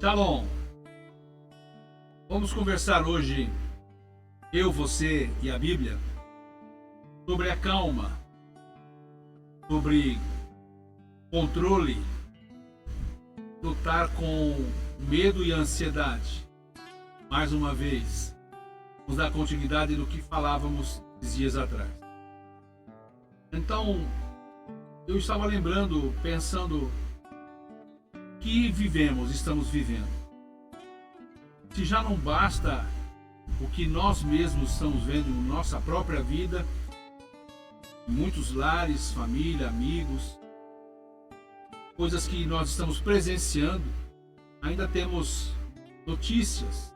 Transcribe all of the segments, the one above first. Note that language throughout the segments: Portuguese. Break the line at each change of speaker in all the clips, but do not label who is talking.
Shalom. Vamos conversar hoje, eu, você e a Bíblia, sobre a calma, sobre controle, lutar com medo e ansiedade. Mais uma vez, vamos dar continuidade do que falávamos dias atrás. Então, eu estava lembrando, pensando que estamos vivendo. Se já não basta o que nós mesmos estamos vendo em nossa própria vida, em muitos lares, família, amigos, coisas que nós estamos presenciando, ainda temos notícias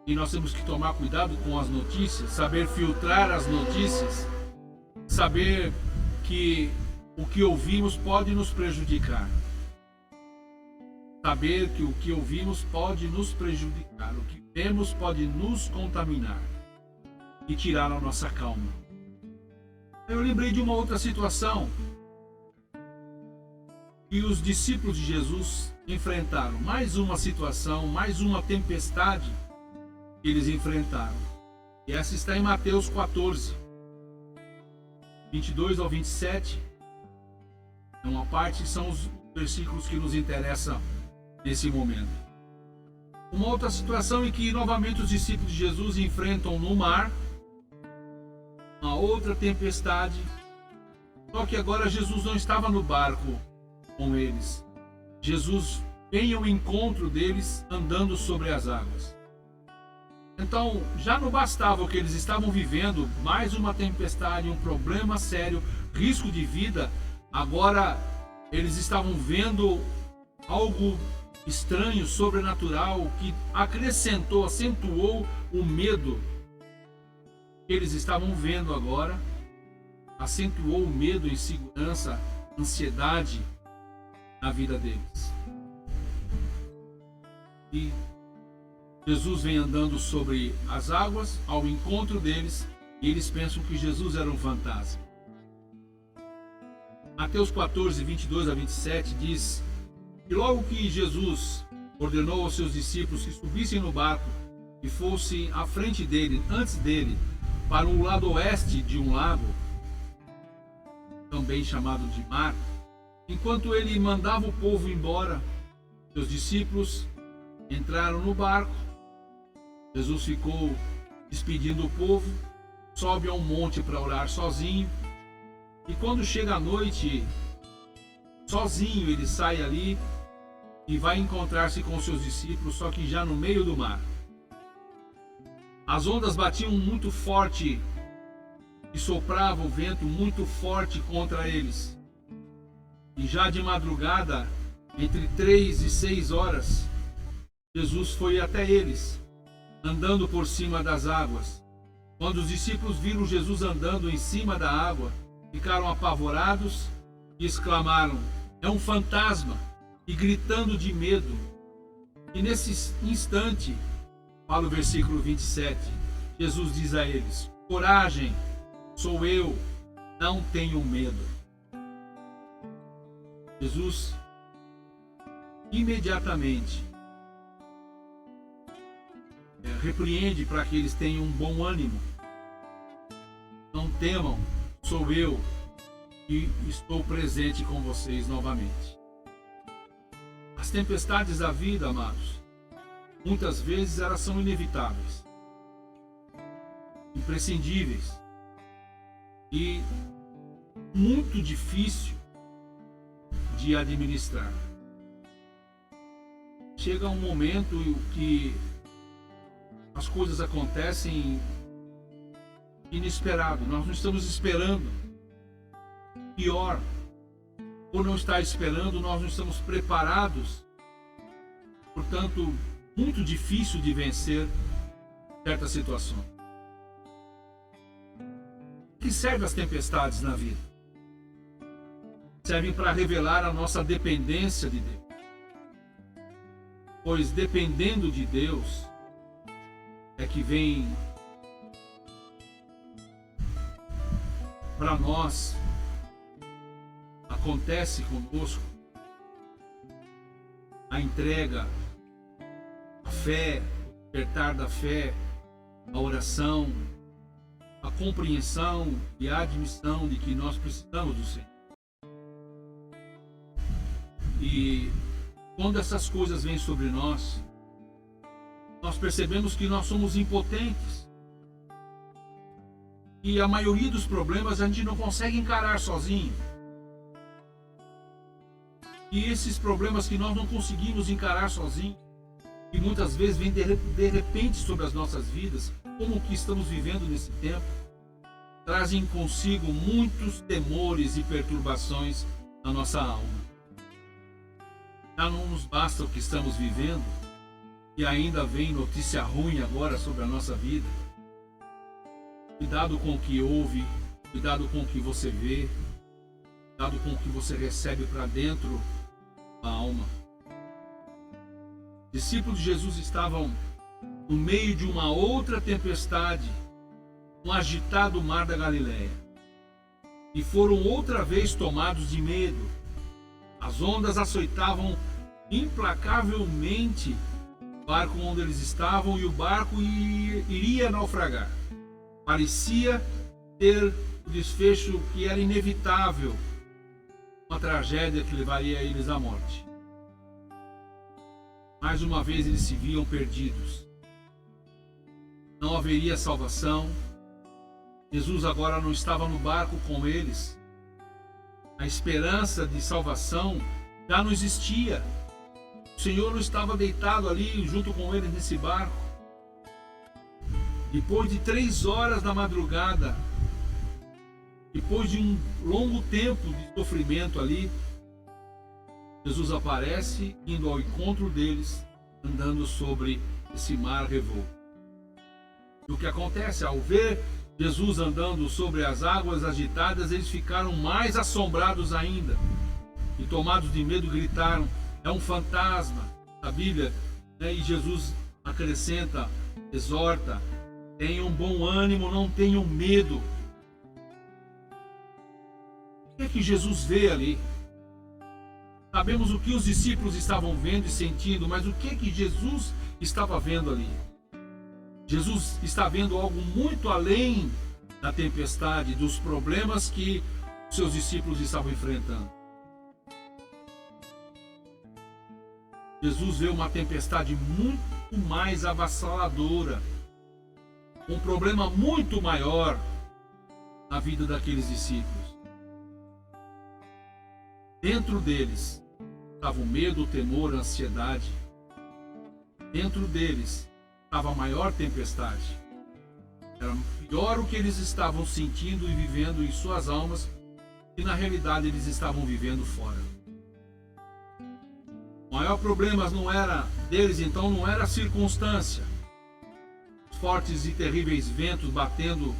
e nós temos que tomar cuidado com as notícias, saber filtrar as notícias, saber que o que ouvimos pode nos prejudicar. Saber que o que ouvimos pode nos prejudicar, o que vemos pode nos contaminar e tirar a nossa calma. Eu lembrei de uma outra situação que os discípulos de Jesus enfrentaram. Mais uma situação, mais uma tempestade que eles enfrentaram. E essa está em Mateus 14, 22 ao 27. É uma parte, são os versículos que nos interessam nesse momento. Uma outra situação em que novamente os discípulos de Jesus enfrentam no mar uma outra tempestade, só que agora Jesus não estava no barco com eles. Jesus vem ao encontro deles andando sobre as águas. Então, já não bastava o que eles estavam vivendo, mais uma tempestade, um problema sério, risco de vida. Agora eles estavam vendo algo estranho, sobrenatural, que acrescentou, acentuou o medo que eles estavam vendo agora, acentuou o medo, insegurança, ansiedade na vida deles. E Jesus vem andando sobre as águas ao encontro deles e eles pensam que Jesus era um fantasma. Mateus 14, 22 a 27 diz: e logo que Jesus ordenou aos seus discípulos que subissem no barco e fossem à frente dele, antes dele, para o lado oeste de um lago, também chamado de mar, enquanto ele mandava o povo embora, seus discípulos entraram no barco. Jesus ficou despedindo o povo, sobe a um monte para orar sozinho, e quando chega a noite, sozinho ele sai ali e vai encontrar-se com seus discípulos, só que já no meio do mar. As ondas batiam muito forte e soprava o vento muito forte contra eles. E já de madrugada, entre 3 e 6 horas, Jesus foi até eles, andando por cima das águas. Quando os discípulos viram Jesus andando em cima da água, ficaram apavorados e exclamaram: é um fantasma! E gritando de medo. E nesse instante, fala o versículo 27, Jesus diz a eles: coragem, sou eu, não tenham medo. Jesus imediatamente repreende para que eles tenham um bom ânimo. Não temam, sou eu que estou presente com vocês novamente. As tempestades da vida, amados, muitas vezes elas são inevitáveis, imprescindíveis e muito difícil de administrar. Chega um momento que as coisas acontecem inesperado, nós não estamos esperando. Pior, ou não está esperando, nós não estamos preparados. Portanto, muito difícil de vencer certas situações. Que servem as tempestades na vida? Servem para revelar a nossa dependência de Deus. Pois dependendo de Deus é que vem para nós, acontece conosco a entrega a fé, o despertar da fé, a oração, a compreensão e a admissão de que nós precisamos do Senhor. E quando essas coisas vêm sobre nós, nós percebemos que nós somos impotentes. E a maioria dos problemas a gente não consegue encarar sozinho. E esses problemas que nós não conseguimos encarar sozinho, que muitas vezes vêm de repente sobre as nossas vidas, como o que estamos vivendo nesse tempo, trazem consigo muitos temores e perturbações na nossa alma. Já não nos basta o que estamos vivendo, e ainda vem notícia ruim agora sobre a nossa vida. Cuidado com o que ouve, cuidado com o que você vê, cuidado com o que você recebe para dentro da alma. Os discípulos de Jesus estavam no meio de uma outra tempestade, um agitado mar da Galileia, e foram outra vez tomados de medo. As ondas açoitavam implacavelmente o barco onde eles estavam e o barco iria naufragar. Parecia ter o desfecho que era inevitável, uma tragédia que levaria eles à morte. Mais uma vez eles se viam perdidos. Não haveria salvação. Jesus agora não estava no barco com eles. A esperança de salvação já não existia. O Senhor não estava deitado ali junto com eles nesse barco. Depois de 3 horas da madrugada, depois de um longo tempo de sofrimento ali, Jesus aparece indo ao encontro deles, andando sobre esse mar revolto. E o que acontece? Ao ver Jesus andando sobre as águas agitadas, eles ficaram mais assombrados ainda. E tomados de medo gritaram: é um fantasma. A Bíblia, e Jesus acrescenta, exorta: tenham bom ânimo, não tenham medo. O que é que Jesus vê ali? Sabemos o que os discípulos estavam vendo e sentindo, mas o que é que Jesus estava vendo ali? Jesus está vendo algo muito além da tempestade, dos problemas que seus discípulos estavam enfrentando. Jesus vê uma tempestade muito mais avassaladora, um problema muito maior na vida daqueles discípulos. Dentro deles estava o medo, o temor, a ansiedade. Dentro deles estava a maior tempestade. Era pior o que eles estavam sentindo e vivendo em suas almas, que na realidade eles estavam vivendo fora. O maior problema não era deles, então, não era a circunstância. Os fortes e terríveis ventos batendo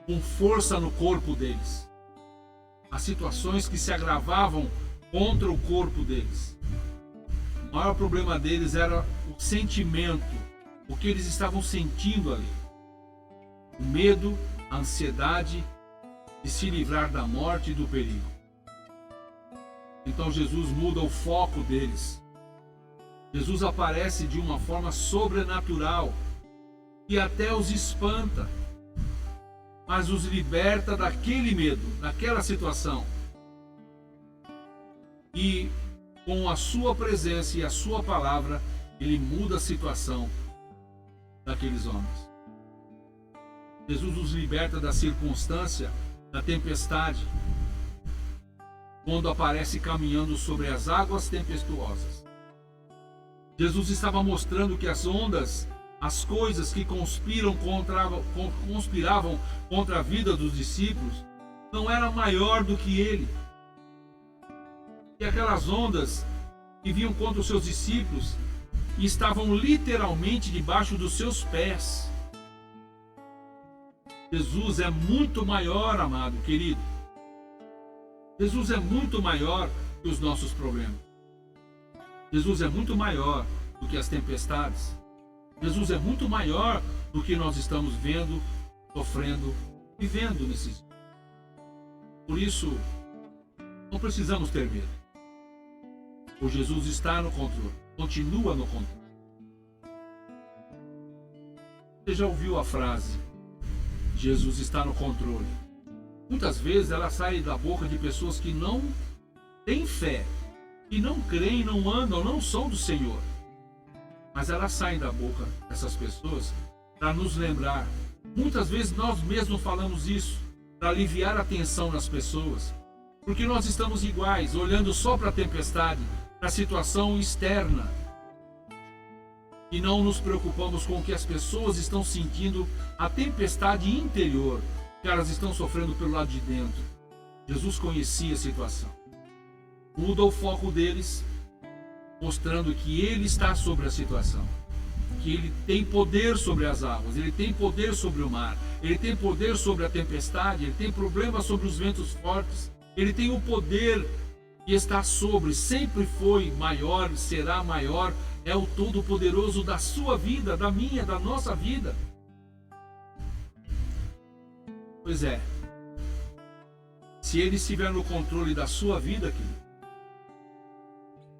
com força no corpo deles. As situações que se agravavam contra o corpo deles. O maior problema deles era o sentimento, o que eles estavam sentindo ali. O medo, a ansiedade de se livrar da morte e do perigo. Então Jesus muda o foco deles. Jesus aparece de uma forma sobrenatural que até os espanta, mas os liberta daquele medo, daquela situação. E com a sua presença e a sua palavra, ele muda a situação daqueles homens. Jesus os liberta da circunstância, da tempestade, quando aparece caminhando sobre as águas tempestuosas. Jesus estava mostrando que as ondas, as coisas que conspiravam contra a vida dos discípulos, não eram maior do que ele. E aquelas ondas que vinham contra os seus discípulos estavam literalmente debaixo dos seus pés. Jesus é muito maior, amado, querido. Jesus é muito maior que os nossos problemas. Jesus é muito maior do que as tempestades. Jesus é muito maior do que nós estamos vendo, sofrendo, vivendo nesses dias. Por isso, não precisamos ter medo. O Jesus está no controle, continua no controle. Você já ouviu a frase: Jesus está no controle? Muitas vezes ela sai da boca de pessoas que não têm fé, que não creem, não andam, não são do Senhor. Mas ela sai da boca dessas pessoas para nos lembrar. Muitas vezes nós mesmos falamos isso para aliviar a tensão nas pessoas, porque nós estamos iguais, olhando só para a tempestade, para a situação externa, e não nos preocupamos com o que as pessoas estão sentindo, a tempestade interior que elas estão sofrendo pelo lado de dentro. Jesus conhecia a situação. Muda o foco deles, mostrando que Ele está sobre a situação, que Ele tem poder sobre as águas, Ele tem poder sobre o mar, Ele tem poder sobre a tempestade, Ele tem problema sobre os ventos fortes, Ele tem o poder que está sobre, sempre foi maior, será maior, é o Todo-Poderoso da sua vida, da minha, da nossa vida. Pois é, se Ele estiver no controle da sua vida, querido,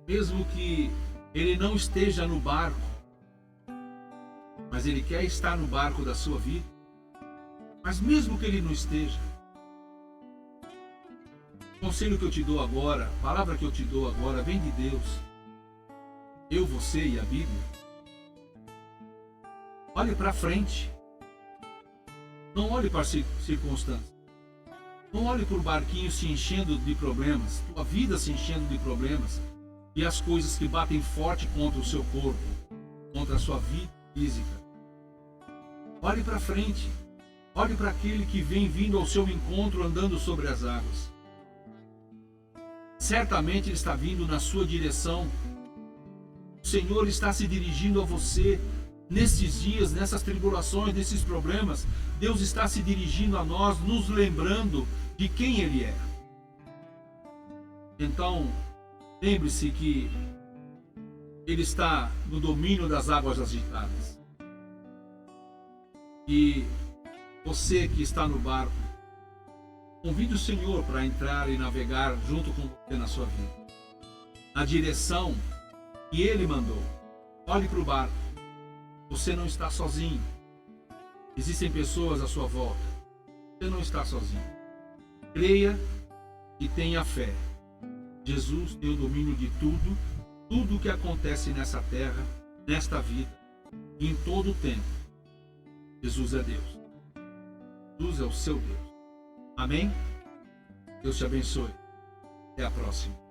mesmo que Ele não esteja no barco, mas Ele quer estar no barco da sua vida, mas mesmo que Ele não esteja, o conselho que eu te dou agora, a palavra que eu te dou agora, vem de Deus. Eu, você e a Bíblia. Olhe para frente. Não olhe para as circunstâncias. Não olhe para o barquinho se enchendo de problemas, tua vida se enchendo de problemas, e as coisas que batem forte contra o seu corpo, contra a sua vida física. Olhe para frente. Olhe para aquele que vem vindo ao seu encontro andando sobre as águas. Certamente Ele está vindo na sua direção. O Senhor está se dirigindo a você nesses dias, nessas tribulações, nesses problemas. Deus está se dirigindo a nós, nos lembrando de quem Ele é. Então, lembre-se que Ele está no domínio das águas agitadas. E você que está no barco, convide o Senhor para entrar e navegar junto com você na sua vida, na direção que Ele mandou. Olhe para o barco. Você não está sozinho. Existem pessoas à sua volta. Você não está sozinho. Creia e tenha fé. Jesus tem o domínio de tudo, tudo o que acontece nessa terra, nesta vida, e em todo o tempo. Jesus é Deus. Jesus é o seu Deus. Amém? Deus te abençoe. Até a próxima.